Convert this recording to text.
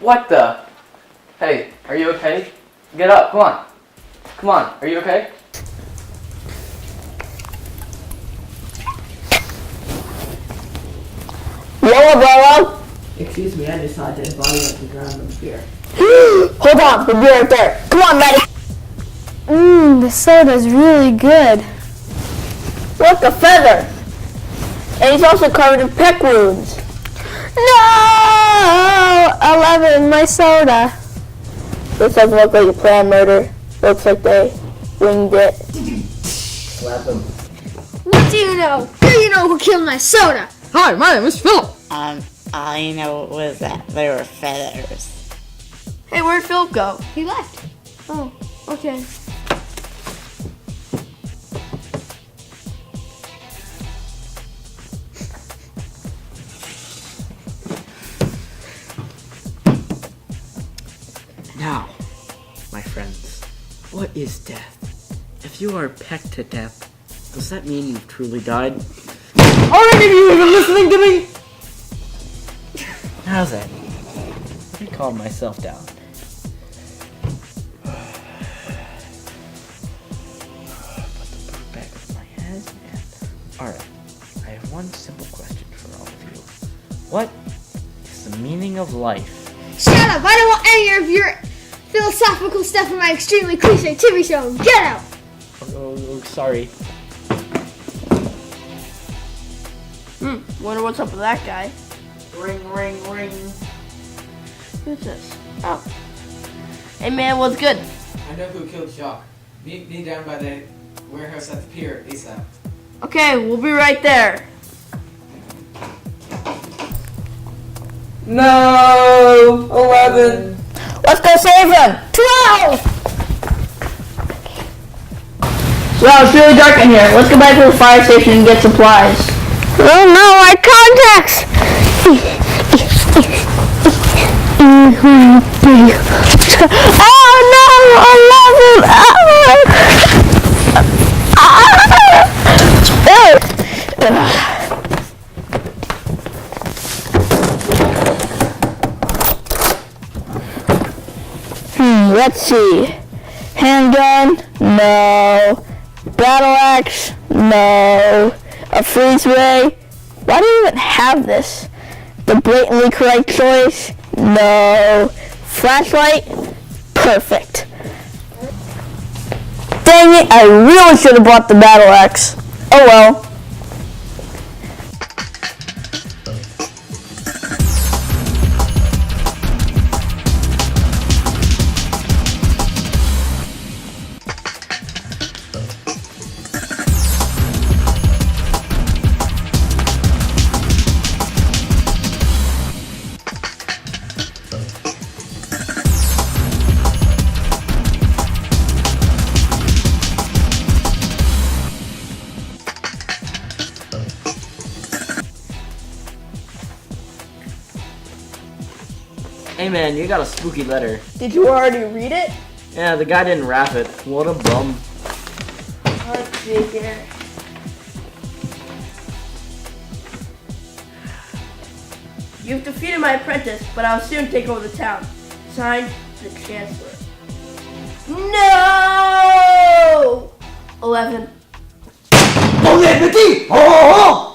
What the? Hey, are you okay? Get up, come on. Come on, are you okay? Yellow Bella? Excuse me, I just saw a dead body on the ground of the beer. Hold on, the beer right there. Come on, Maddie. The soda's really good. Look, a feather. And he's also covered in peck wounds. No! 11, my soda. This doesn't look like a planned murder. Looks like they winged it. Slap him. What do you know? Do you know who killed my soda? Hi, my name is Philip. All I know was that they were feathers. Hey, where'd Philip go? He left. Oh, okay. Now, my friends, what is death? If you are pecked to death, does that mean you've truly died? Are any of you even listening to me? How's that? Let me calm myself down. Put the book back on my head and... Alright, I have one simple question for all of you. What is the meaning of life? Shut up! I don't want any of your philosophical stuff in my extremely cliche TV show. Get out! Oh, sorry. Wonder what's up with that guy. Ring, ring, ring. Who's this? Oh. Hey man, what's good? I know who killed Jacques. Meet me down by the warehouse at the pier, ASAP. Okay, we'll be right there. No! 11! Let's go save him. 12! Wow, it's really dark in here. Let's go back to the fire station and get supplies. Oh no, my contacts! Oh no! 11! Let's see. Handgun? No. Battle axe? No. A freeze ray? Why do you even have this? The blatantly correct choice? No. Flashlight? Perfect. Dang it, I really should have bought the battle axe. Oh well. Hey man, you got a spooky letter. Did you already read it? Yeah, the guy didn't wrap it. What a bum. Let's see here. You've defeated my apprentice, but I'll soon take over the town. Signed, the Chancellor. No! 11. Oh, yeah, Petit! Oh!